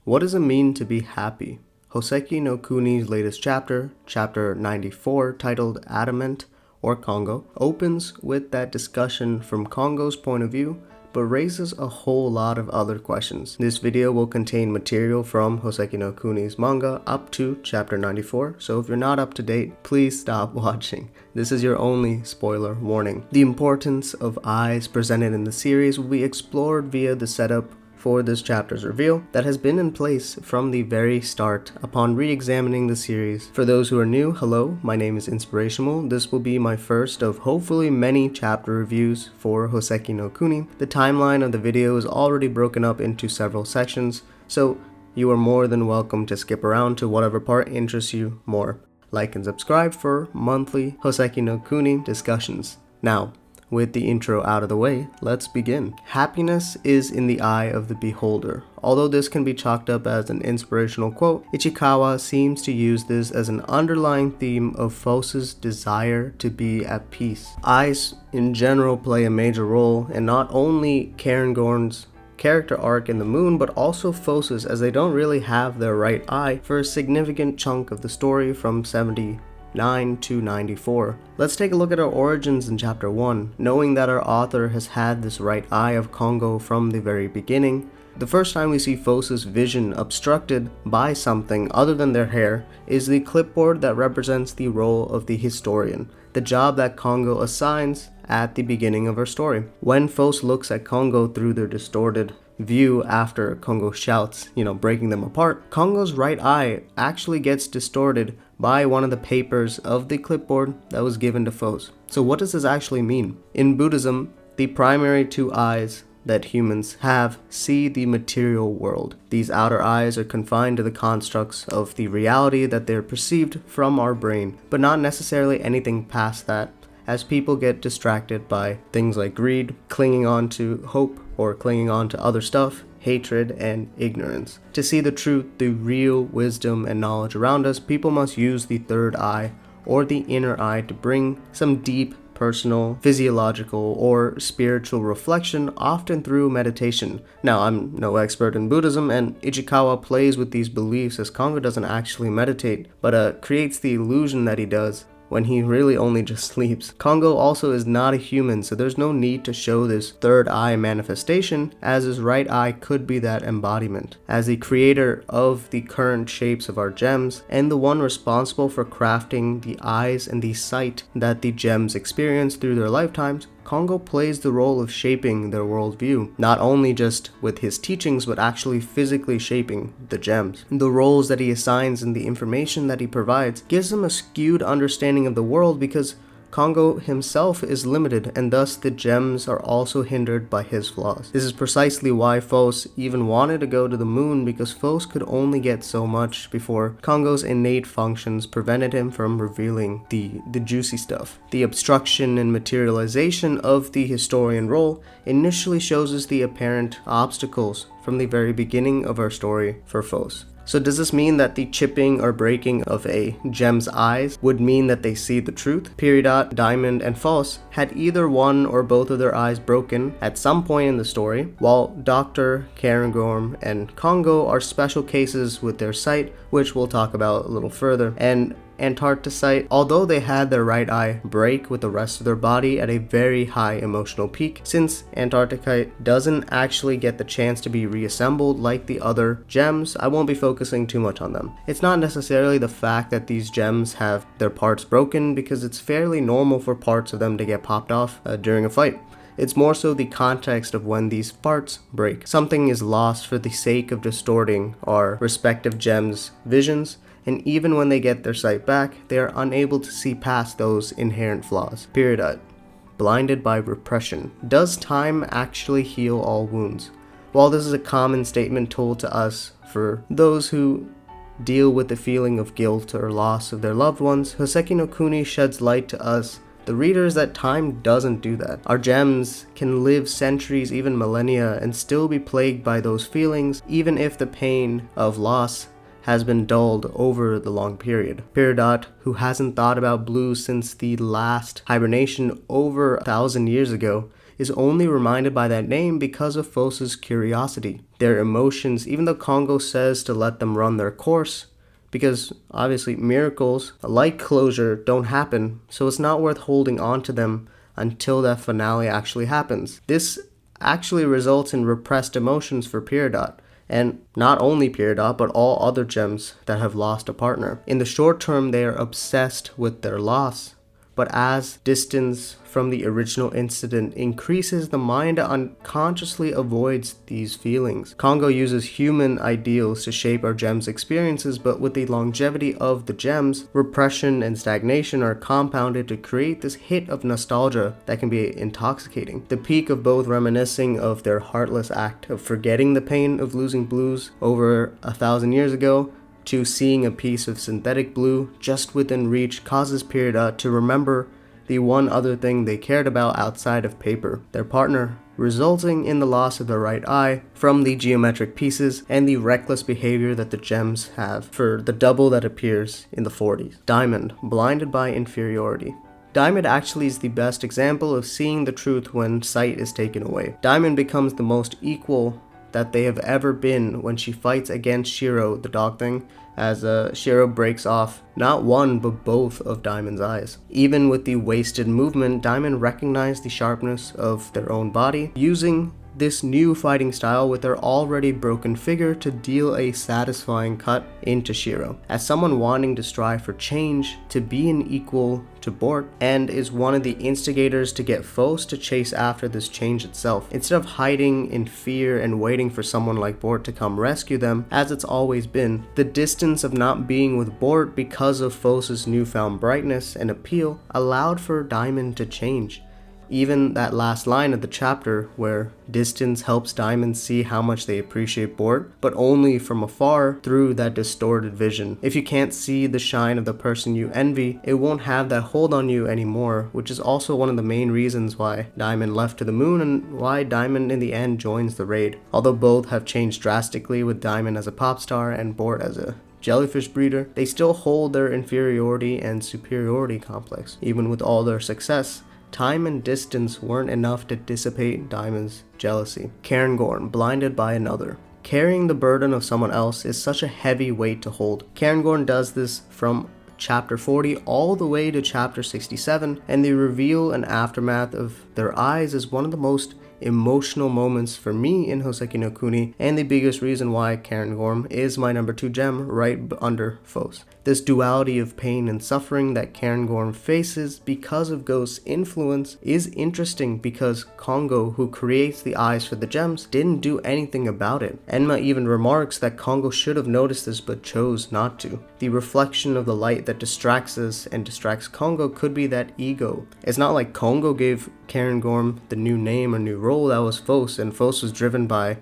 What does it mean to be happy? Houseki no Kuni's latest chapter, chapter 94, titled Adamant or Kongo, opens with that discussion from Kongo's point of view, but raises a whole lot of other questions. This video will contain material from Houseki no Kuni's manga up to chapter 94, so if you're not up to date, please stop watching. This is your only spoiler warning. The importance of eyes presented in the series will be explored via the setup for this chapter's reveal that has been in place from the very start upon re-examining the series. For those who are new, hello, my name is Inspirational. This will be my first of hopefully many chapter reviews for Houseki no Kuni. The timeline of the video is already broken up into several sections, so you are more than welcome to skip around to whatever part interests you more. Like and subscribe for monthly Houseki no Kuni discussions. Now, with the intro out of the way, let's begin. Happiness is in the eye of the beholder. Although this can be chalked up as an inspirational quote, Ichikawa seems to use this as an underlying theme of Phos's desire to be at peace. Eyes in general play a major role in not only Cairngorm's character arc in the moon, but also Phos's, as they don't really have their right eye for a significant chunk of the story from 79 to 94. Let's take a look at our origins in chapter 1, knowing that our author has had this right eye of Kongo from the very beginning. The first time we see Phos's vision obstructed by something other than their hair is the clipboard that represents the role of the historian, the job that Kongo assigns at the beginning of her story. When Phos looks at Kongo through their distorted view after Kongo shouts, breaking them apart, Kongo's right eye actually gets distorted by one of the papers of the clipboard that was given to Phos. So what does this actually mean? In Buddhism, the primary two eyes that humans have see the material world. These outer eyes are confined to the constructs of the reality that they're perceived from our brain, but not necessarily anything past that, as people get distracted by things like greed, clinging on to hope, or clinging on to other stuff, hatred, and ignorance. To see the truth, the real wisdom and knowledge around us, people must use the third eye, or the inner eye, to bring some deep personal, physiological, or spiritual reflection, often through meditation. Now, I'm no expert in Buddhism, and Ichikawa plays with these beliefs as Kongo doesn't actually meditate, but creates the illusion that he does, when he really only just sleeps. Kongo also is not a human, so there's no need to show this third eye manifestation, as his right eye could be that embodiment. As the creator of the current shapes of our gems, and the one responsible for crafting the eyes and the sight that the gems experience through their lifetimes, Kongo plays the role of shaping their worldview, not only just with his teachings, but actually physically shaping the gems. The roles that he assigns and the information that he provides gives him a skewed understanding of the world, because Kongo himself is limited, and thus the gems are also hindered by his flaws. This is precisely why Phos even wanted to go to the moon, because Phos could only get so much before Kongo's innate functions prevented him from revealing the juicy stuff. The obstruction and materialization of the historian role initially shows us the apparent obstacles from the very beginning of our story for Phos. So does this mean that the chipping or breaking of a gem's eyes would mean that they see the truth? Peridot, Diamond, and Phos had either one or both of their eyes broken at some point in the story, while Dr. Cairngorm and Kongo are special cases with their sight, which we'll talk about a little further. And Antarcticite, although they had their right eye break with the rest of their body at a very high emotional peak, since Antarcticite doesn't actually get the chance to be reassembled like the other gems, I won't be focusing too much on them. It's not necessarily the fact that these gems have their parts broken, because it's fairly normal for parts of them to get popped off during a fight. It's more so the context of when these parts break. Something is lost for the sake of distorting our respective gems' visions, and even when they get their sight back, they are unable to see past those inherent flaws. Peridot, blinded by repression. Does time actually heal all wounds? While this is a common statement told to us for those who deal with the feeling of guilt or loss of their loved ones, Houseki no Kuni sheds light to us, the readers, that time doesn't do that. Our gems can live centuries, even millennia, and still be plagued by those feelings, even if the pain of loss has been dulled over the long period. Peridot, who hasn't thought about blue since the last hibernation over 1,000 years ago, is only reminded by that name because of Phos's curiosity. Their emotions, even though Kongo says to let them run their course, because obviously miracles like closure don't happen, so it's not worth holding on to them until that finale actually happens. This actually results in repressed emotions for Peridot, and not only Peridot, but all other gems that have lost a partner. In the short term, they are obsessed with their loss, but as distance from the original incident increases, the mind unconsciously avoids these feelings. Kongo uses human ideals to shape our gems' experiences, but with the longevity of the gems, repression and stagnation are compounded to create this hit of nostalgia that can be intoxicating. The peak of both reminiscing of their heartless act of forgetting the pain of losing blues over 1,000 years ago, to seeing a piece of synthetic blue just within reach causes Peridot to remember the one other thing they cared about outside of paper, their partner, resulting in the loss of the right eye from the geometric pieces and the reckless behavior that the gems have for the double that appears in the 40s. Diamond, blinded by inferiority. Diamond actually is the best example of seeing the truth when sight is taken away. Diamond becomes the most equal that they have ever been when she fights against Shiro, the dog thing, as Shiro breaks off not one but both of Diamond's eyes. Even with the wasted movement, Diamond recognized the sharpness of their own body, using this new fighting style with their already broken figure to deal a satisfying cut into Shiro. As someone wanting to strive for change, to be an equal to Bort, and is one of the instigators to get Phos to chase after this change itself, instead of hiding in fear and waiting for someone like Bort to come rescue them, as it's always been. The distance of not being with Bort because of Phos's newfound brightness and appeal allowed for Diamond to change. Even that last line of the chapter where distance helps Diamond see how much they appreciate Bort, but only from afar through that distorted vision. If you can't see the shine of the person you envy, it won't have that hold on you anymore, which is also one of the main reasons why Diamond left to the moon and why Diamond in the end joins the raid. Although both have changed drastically, with Diamond as a pop star and Bort as a jellyfish breeder, they still hold their inferiority and superiority complex. Even with all their success, time and distance weren't enough to dissipate Diamond's jealousy. Cairngorm, blinded by another. Carrying the burden of someone else is such a heavy weight to hold. Cairngorm does this from chapter 40 all the way to chapter 67, and the reveal and aftermath of their eyes is one of the most emotional moments for me in Houseki no Kuni, and the biggest reason why Cairngorm is my number 2 gem right under Phos. This duality of pain and suffering that Cairngorm faces because of Ghost's influence is interesting because Kongo, who creates the eyes for the gems, didn't do anything about it. Enma even remarks that Kongo should have noticed this but chose not to. The reflection of the light that distracts us and distracts Kongo could be that ego. It's not like Kongo gave Cairngorm the new name or new role, that was Phos, and Phos was driven by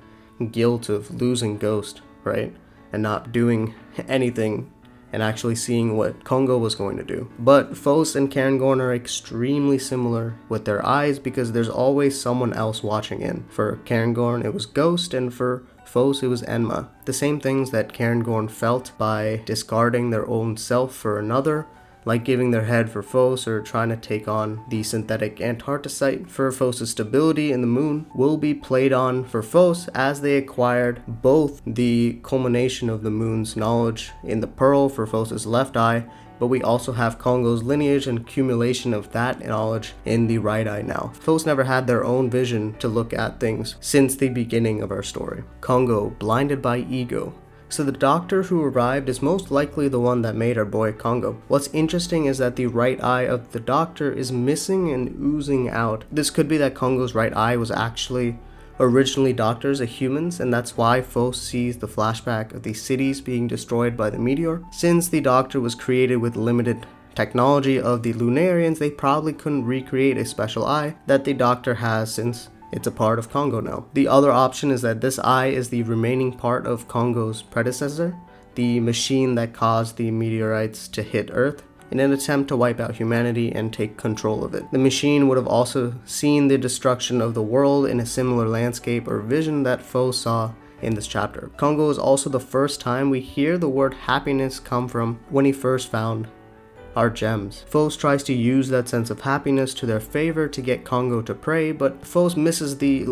guilt of losing Ghost, right? And not doing anything and actually seeing what Kongo was going to do. But Phos and Cairngorm are extremely similar with their eyes because there's always someone else watching in. For Cairngorm it was Ghost, and for Phos it was Enma. The same things that Cairngorm felt by discarding their own self for another, like giving their head for Phos or trying to take on the synthetic Antarcticite for Phos' stability in the moon, will be played on for Phos as they acquired both the culmination of the moon's knowledge in the pearl for Phos' left eye, but we also have Kongo's lineage and accumulation of that knowledge in the right eye now. Phos never had their own vision to look at things since the beginning of our story. Kongo, blinded by ego. So the doctor who arrived is most likely the one that made our boy Kongo. What's interesting is that the right eye of the doctor is missing and oozing out. This could be that Kongo's right eye was actually originally doctors, a humans, and that's why Phos sees the flashback of the cities being destroyed by the meteor. Since the doctor was created with limited technology of the Lunarians, they probably couldn't recreate a special eye that the doctor has since it's a part of Kongo now. The other option is that this eye is the remaining part of Kongo's predecessor, the machine that caused the meteorites to hit Earth in an attempt to wipe out humanity and take control of it. The machine would have also seen the destruction of the world in a similar landscape or vision that Phos saw in this chapter. Kongo is also the first time we hear the word happiness come from when he first found are gems. Phos tries to use that sense of happiness to their favor to get Kongo to pray, but Phos misses the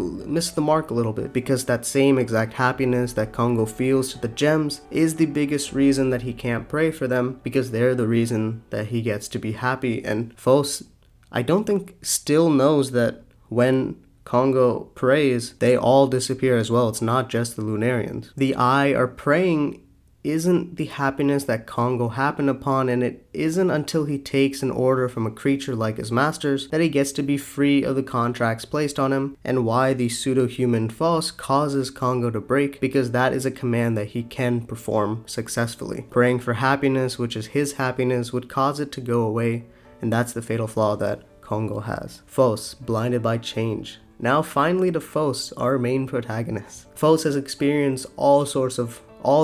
mark a little bit, because that same exact happiness that Kongo feels to the gems is the biggest reason that he can't pray for them, because they're the reason that he gets to be happy. And Phos, I don't think, still knows that when Kongo prays, they all disappear as well. It's not just the Lunarians. The Eye are praying isn't the happiness that Kongo happened upon, and it isn't until he takes an order from a creature like his masters that he gets to be free of the contracts placed on him, and why the pseudo-human Phos causes Kongo to break, because that is a command that he can perform successfully. Praying for happiness, which is his happiness, would cause it to go away, and that's the fatal flaw that Kongo has. Phos, blinded by change. Now finally to Phos, our main protagonist. Phos has experienced all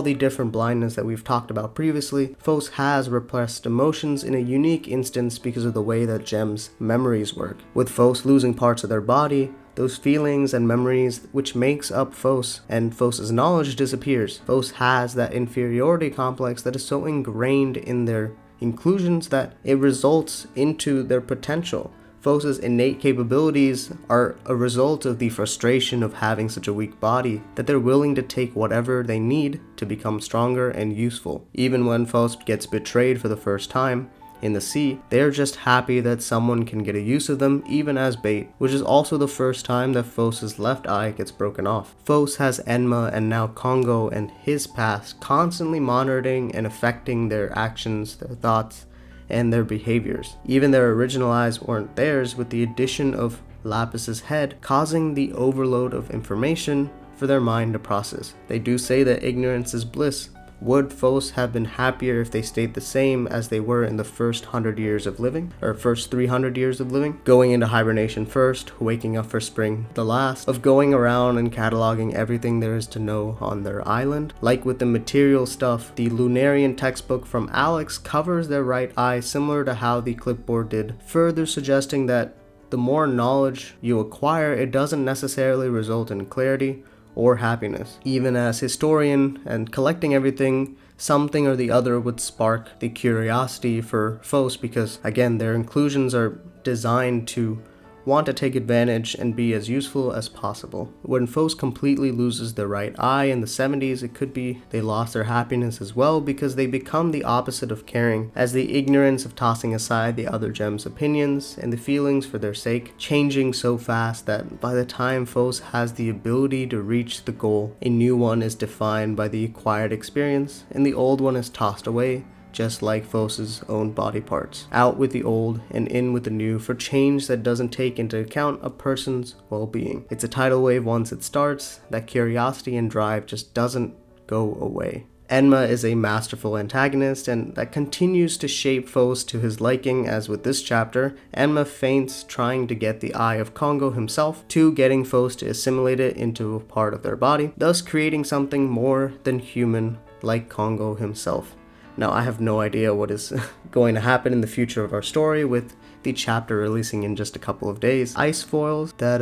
the different blindness that we've talked about previously. Phos has repressed emotions in a unique instance because of the way that gems' memories work. With Phos losing parts of their body, those feelings and memories which makes up Phos and Phos's knowledge disappears. Phos has that inferiority complex that is so ingrained in their inclusions that it results into their potential. Phos's innate capabilities are a result of the frustration of having such a weak body that they're willing to take whatever they need to become stronger and useful. Even when Phos gets betrayed for the first time in the sea, they're just happy that someone can get a use of them even as bait, which is also the first time that Phos's left eye gets broken off. Phos has Enma and now Kongo and his past constantly monitoring and affecting their actions, their thoughts, and their behaviors. Even their original eyes weren't theirs, with the addition of Lapis's head causing the overload of information for their mind to process. They do say that ignorance is bliss. Would Phos have been happier if they stayed the same as they were in the first 100 years of living, or first 300 years of living? Going into hibernation first, waking up for spring the last, of going around and cataloging everything there is to know on their island. Like with the material stuff, the Lunarian textbook from Alex covers their right eye similar to how the clipboard did, further suggesting that the more knowledge you acquire, it doesn't necessarily result in clarity or happiness. Even as historian and collecting everything, something or the other would spark the curiosity for Phos, because again, their inclusions are designed to want to take advantage and be as useful as possible. When Phos completely loses their right eye in the 70s, it could be they lost their happiness as well, because they become the opposite of caring, as the ignorance of tossing aside the other gems' opinions and the feelings for their sake, changing so fast that by the time Phos has the ability to reach the goal, a new one is defined by the acquired experience, and the old one is tossed away, just like Phos's own body parts. Out with the old and in with the new for change that doesn't take into account a person's well-being. It's a tidal wave once it starts. That curiosity and drive just doesn't go away. Enma is a masterful antagonist, and that continues to shape Phos to his liking, as with this chapter, Enma feints trying to get the eye of Kongo himself, to getting Phos to assimilate it into a part of their body, thus creating something more than human like Kongo himself. Now, I have no idea what is going to happen in the future of our story, with the chapter releasing in just a couple of days. Ice foils that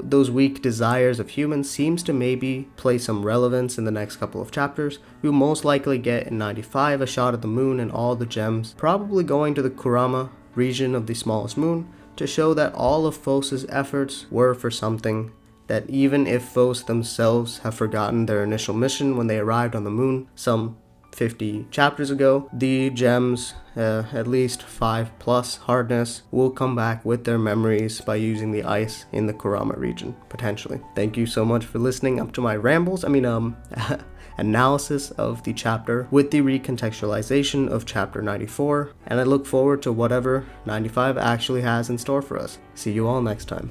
those weak desires of humans seems to maybe play some relevance in the next couple of chapters. We'll most likely get in 95 a shot of the moon and all the gems, probably going to the Kurama region of the smallest moon, to show that all of Phos's efforts were for something, that even if Phos themselves have forgotten their initial mission when they arrived on the moon some 50 chapters ago, the gems, at least 5+ hardness, will come back with their memories by using the ice in the Kurama region, potentially. Thank you so much for listening up to my rambles, analysis of the chapter with the recontextualization of chapter 94, and I look forward to whatever 95 actually has in store for us. See you all next time.